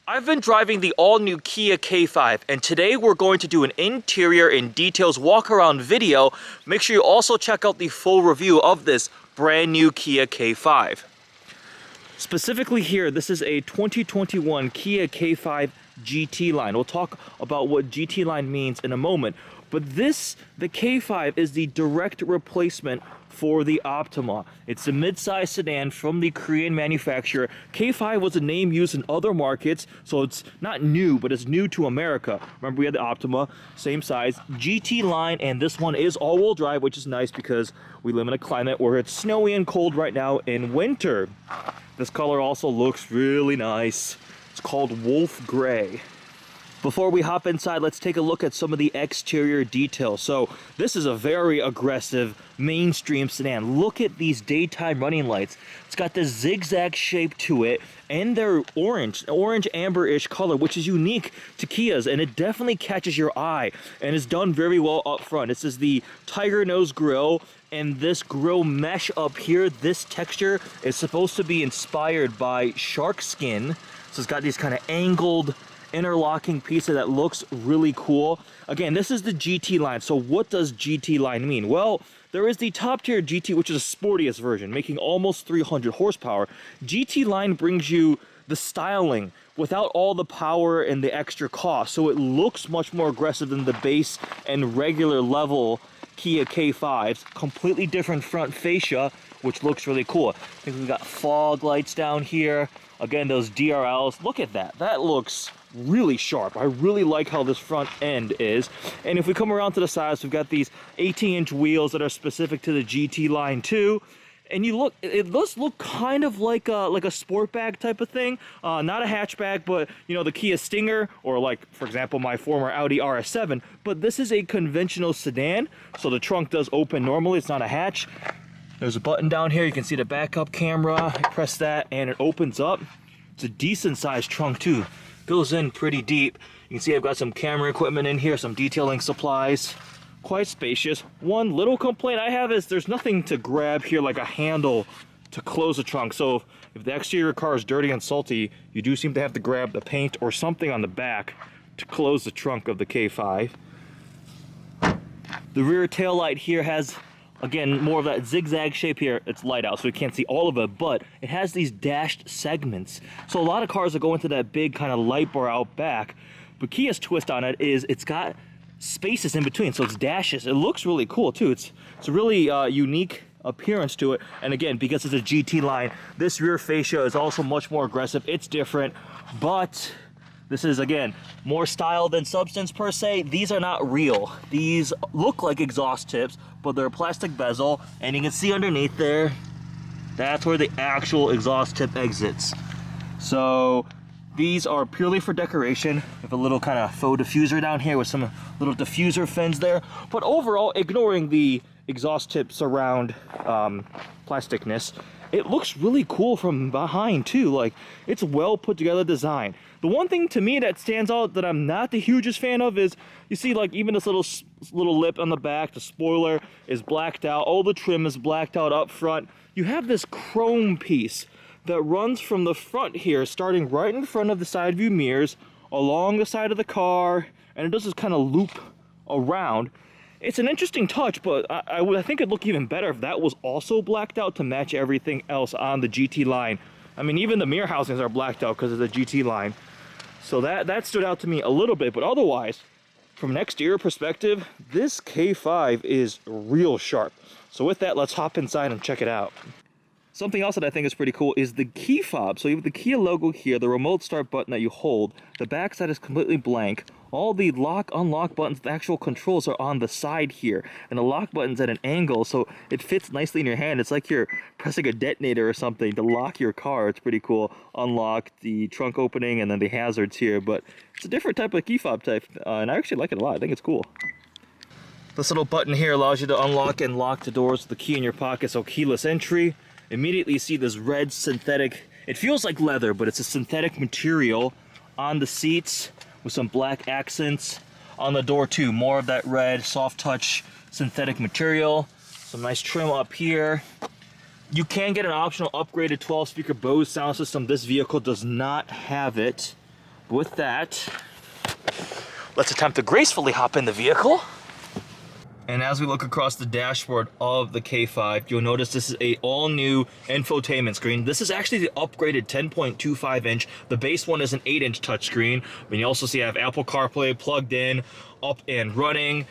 I've been driving the all-new Kia K5, and today we're going to do an interior and details walk-around video. Make sure you also check out the full review of this brand new Kia K5. Specifically here, this is a 2021 Kia K5 GT line. We'll talk about what GT line means in a moment, but the K5 is the direct replacement for the Optima. It's a mid-size sedan from the Korean manufacturer. K5 was a name used in other markets, so it's not new, but it's new to America. Remember, we had the Optima, same size, GT line, and this one is all-wheel drive, which is nice because we live in a climate where it's snowy and cold right now in winter. This color also looks really nice. It's called Wolf Gray. Before we hop inside, let's take a look at some of the exterior details. So this is a very aggressive mainstream sedan. Look at these daytime running lights. It's got this zigzag shape to it, and they're orange amber-ish color, which is unique to Kias, and it definitely catches your eye and is done very well up front. This is the tiger nose grille, and this grille mesh up here, this texture is supposed to be inspired by shark skin. So it's got these kind of angled interlocking pieces that looks really cool. Again, this is the GT line. So what does GT line mean? Well, there is the top tier GT, which is the sportiest version, making almost 300 horsepower. GT line brings you the styling without all the power and the extra cost. So it looks much more aggressive than the base and regular level Kia K5s. Completely different front fascia, which looks really cool. I think we've got fog lights down here. Again, those DRLs, look at that. That looks really sharp. I really like how this front end is. And if we come around to the sides, we've got these 18-inch wheels that are specific to the GT line too. And you look, it does look kind of like a sport bag type of thing. Not a hatchback, but you know, the Kia Stinger, or like, for example, my former Audi RS7. But this is a conventional sedan, so the trunk does open normally. It's not a hatch. There's a button down here. You can see the backup camera. I press that and it opens up. It's a decent sized trunk too. Goes in pretty deep. You can see I've got some camera equipment in here, some detailing supplies. Quite spacious. One little complaint I have is there's nothing to grab here like a handle to close the trunk. So if the exterior car is dirty and salty, you do seem to have to grab the paint or something on the back to close the trunk of the K5. The rear tail light here has, again, more of that zigzag shape here. It's light out, so we can't see all of it, but it has these dashed segments. So a lot of cars that go into that big kind of light bar out back, but Kia's twist on it is it's got spaces in between, so it's dashes. It looks really cool too. It's a really unique appearance to it. And again, because it's a GT line, this rear fascia is also much more aggressive. It's different, but this is, again, more style than substance per se. These are not real. These look like exhaust tips, but they're a plastic bezel, and you can see underneath there, that's where the actual exhaust tip exits. So these are purely for decoration. We have a little kind of faux diffuser down here with some little diffuser fins there. But overall, ignoring the exhaust tip surround plasticness, it looks really cool from behind too. Like, it's well put together design. The one thing to me that stands out that I'm not the hugest fan of is, you see, like, even this little lip on the back, the spoiler is blacked out, all the trim is blacked out up front. You have this chrome piece that runs from the front here, starting right in front of the side view mirrors, along the side of the car, and it does this kind of loop around. It's an interesting touch, but I think it'd look even better if that was also blacked out to match everything else on the GT line. I mean, even the mirror housings are blacked out because of the GT line. So that stood out to me a little bit, but otherwise, from an exterior perspective, this K5 is real sharp. So with that, let's hop inside and check it out. Something else that I think is pretty cool is the key fob. So you have the Kia logo here, the remote start button that you hold. The back side is completely blank. All the lock, unlock buttons, the actual controls are on the side here. And the lock button's at an angle, so it fits nicely in your hand. It's like you're pressing a detonator or something to lock your car. It's pretty cool. Unlock the trunk opening and then the hazards here. But it's a different type of key fob type, and I actually like it a lot. I think it's cool. This little button here allows you to unlock and lock the doors with the key in your pocket, so keyless entry. Immediately you see this red synthetic, it feels like leather, but it's a synthetic material on the seats with some black accents. On the door too, more of that red soft touch synthetic material. Some nice trim up here. You can get an optional upgraded 12 speaker Bose sound system. This vehicle does not have it. with that, let's attempt to gracefully hop in the vehicle. And as we look across the dashboard of the K5, you'll notice this is a all-new infotainment screen. This is actually the upgraded 10.25 inch. The base one is an 8-inch touchscreen. But you also see I have Apple CarPlay plugged in, up and running.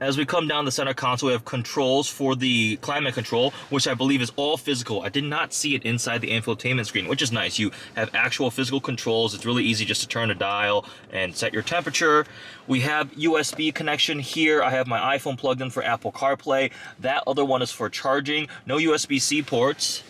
As we come down the center console, we have controls for the climate control, which I believe is all physical. I did not see it inside the infotainment screen, which is nice. You have actual physical controls. It's really easy just to turn a dial and set your temperature. We have USB connection here. I have my iPhone plugged in for Apple CarPlay. That other one is for charging. No USB-C ports.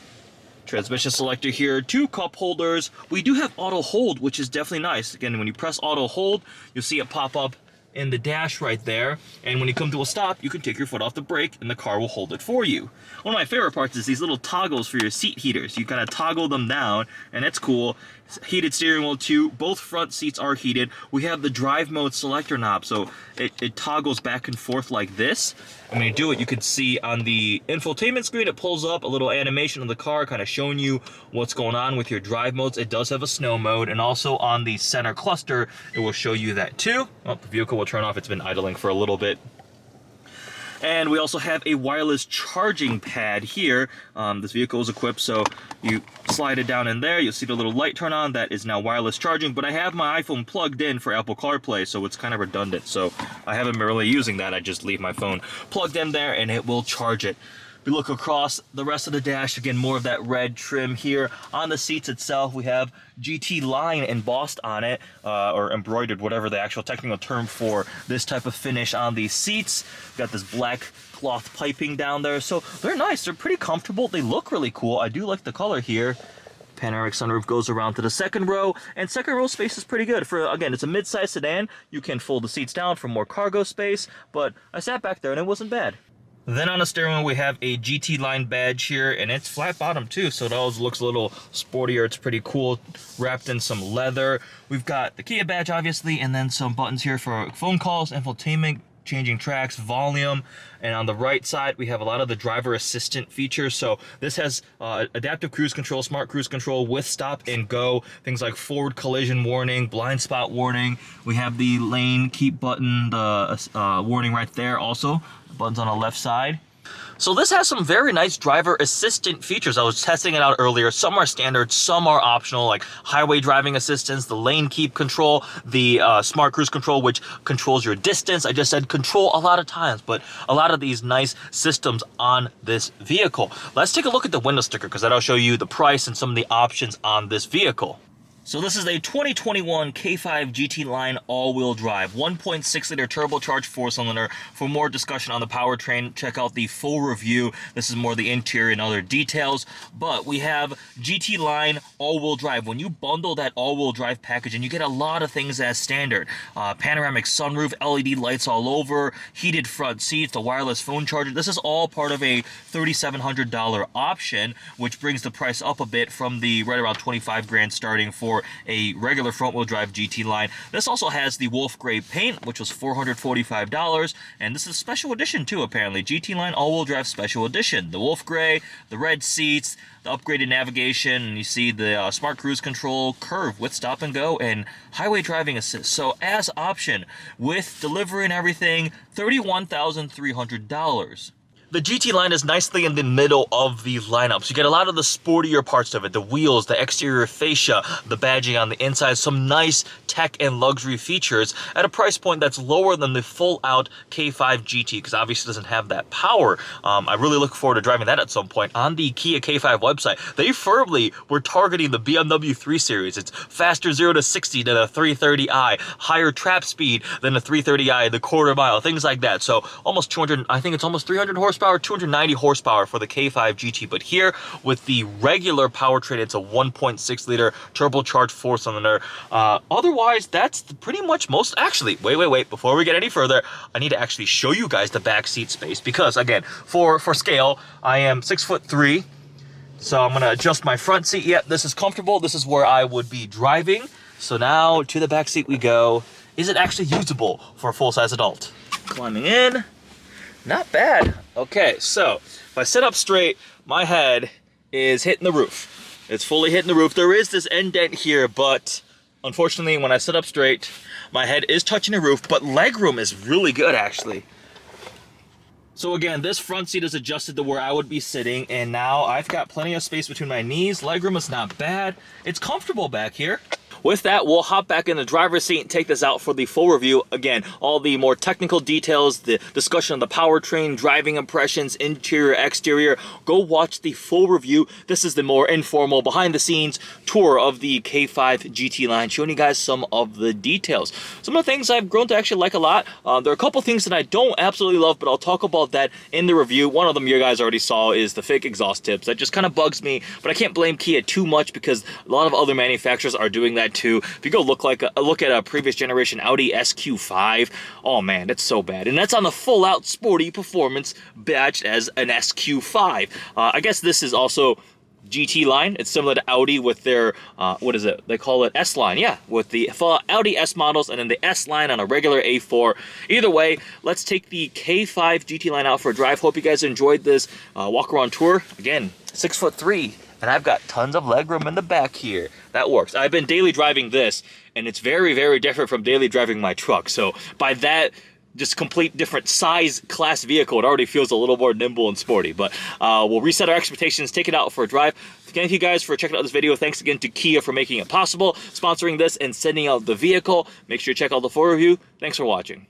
Transmission selector here, 2 cup holders. We do have auto hold, which is definitely nice. Again, when you press auto hold, you'll see it pop up in the dash right there, and when you come to a stop, you can take your foot off the brake and the car will hold it for you. One of my favorite parts is these little toggles for your seat heaters. You kind of toggle them down, and it's cool. Heated steering wheel too. Both front seats are heated. We have the drive mode selector knob, so it toggles back and forth like this. And when you do it, you can see on the infotainment screen, it pulls up a little animation of the car, kind of showing you what's going on with your drive modes. It does have a snow mode, and also on the center cluster, it will show you that too. Oh, the vehicle will turn off. It's been idling for a little bit. And we also have a wireless charging pad here. This vehicle is equipped, so you slide it down in there. You'll see the little light turn on. That is now wireless charging. But I have my iPhone plugged in for Apple CarPlay, so it's kind of redundant. So I haven't been really using that. I just leave my phone plugged in there, and it will charge it. We look across the rest of the dash, again, more of that red trim here. On the seats itself, we have GT line embossed on it, or embroidered, whatever the actual technical term for this type of finish on these seats. Got this black cloth piping down there, so they're nice. They're pretty comfortable. They look really cool. I do like the color here. Panoramic sunroof goes around to the second row, and second row space is pretty good. For, again, it's a mid-size sedan. You can fold the seats down for more cargo space, but I sat back there and it wasn't bad. Then on the steering wheel, we have a GT line badge here, and it's flat bottom too, so it always looks a little sportier. It's pretty cool, wrapped in some leather. We've got the Kia badge, obviously, and then some buttons here for phone calls, infotainment, changing tracks, volume. And on the right side, we have a lot of the driver assistant features. So this has adaptive cruise control, smart cruise control with stop and go, things like forward collision warning, blind spot warning. We have the lane keep button, the warning right there also. Buttons on the left side. So this has some very nice driver assistant features. I was testing it out earlier. Some are standard, some are optional, like highway driving assistance, the lane keep control, the smart cruise control, which controls your distance. I just said control a lot of times, but a lot of these nice systems on this vehicle. Let's take a look at the window sticker, because that'll show you the price and some of the options on this vehicle. So this is a 2021 K5 GT Line all-wheel drive, 1.6 liter turbocharged 4-cylinder. For more discussion on the powertrain, check out the full review. This is more the interior and other details. But we have GT Line all-wheel drive. When you bundle that all-wheel drive package, and you get a lot of things as standard. Panoramic sunroof, LED lights all over, heated front seats, the wireless phone charger. This is all part of a $3,700 option, which brings the price up a bit from the right around 25 grand starting for a regular front-wheel drive GT Line. This also has the wolf gray paint, which was $445, and this is a special edition too, apparently. GT Line all-wheel drive special edition. The wolf gray, the red seats, the upgraded navigation, and you see the smart cruise control, curve with stop and go, and highway driving assist. So as option, with delivery and everything, $31,300. The GT Line is nicely in the middle of the lineup. So you get a lot of the sportier parts of it, the wheels, the exterior fascia, the badging on the inside, some nice tech and luxury features at a price point that's lower than the full-out K5 GT, because obviously it doesn't have that power. I really look forward to driving that at some point. On the Kia K5 website, they firmly were targeting the BMW 3 Series. It's faster 0 to 60 than a 330i, higher trap speed than a 330i, the quarter mile, things like that. So almost 200, I think it's almost 300 horsepower, 290 horsepower for the K5 GT, but here with the regular powertrain, it's a 1.6 liter turbocharged 4-cylinder. Otherwise, that's pretty much most. Actually, wait, before we get any further, I need to actually show you guys the back seat space, because again, for scale, I am 6'3", so I'm gonna adjust my front seat. Yep, this is comfortable. This is where I would be driving. So now to the back seat we go. Is it actually usable for a full-size adult? Climbing in. Not bad. Okay, so if I sit up straight, my head is hitting the roof. It's fully hitting the roof. There is this indent here, but Unfortunately, when I sit up straight, my head is touching the roof, but legroom is really good actually. So again, this front seat is adjusted to where I would be sitting, and now I've got plenty of space between my knees. Legroom is not bad. It's comfortable back here. With that, we'll hop back in the driver's seat and take this out for the full review. Again, all the more technical details, the discussion of the powertrain, driving impressions, interior, exterior. Go watch the full review. This is the more informal, behind-the-scenes tour of the K5 GT line, showing you guys some of the details. Some of the things I've grown to actually like a lot. There are a couple things that I don't absolutely love, but I'll talk about that in the review. One of them you guys already saw is the fake exhaust tips. That just kind of bugs me, but I can't blame Kia too much because a lot of other manufacturers are doing that too. If you go look at a previous generation Audi SQ5, oh man, that's so bad. And that's on the full out sporty performance badged as an SQ5. I guess this is also GT line. It's similar to Audi with their, what is it? They call it S line. Yeah, with the full Audi S models and then the S line on a regular A4. Either way, let's take the K5 GT line out for a drive. Hope you guys enjoyed this walk around tour. Again, 6'3". And I've got tons of legroom in the back here. That works. I've been daily driving this, and it's very, very different from daily driving my truck. So by that, just complete different size class vehicle, it already feels a little more nimble and sporty. But we'll reset our expectations, take it out for a drive. Thank you guys for checking out this video. Thanks again to Kia for making it possible, sponsoring this and sending out the vehicle. Make sure you check out the full review. Thanks for watching.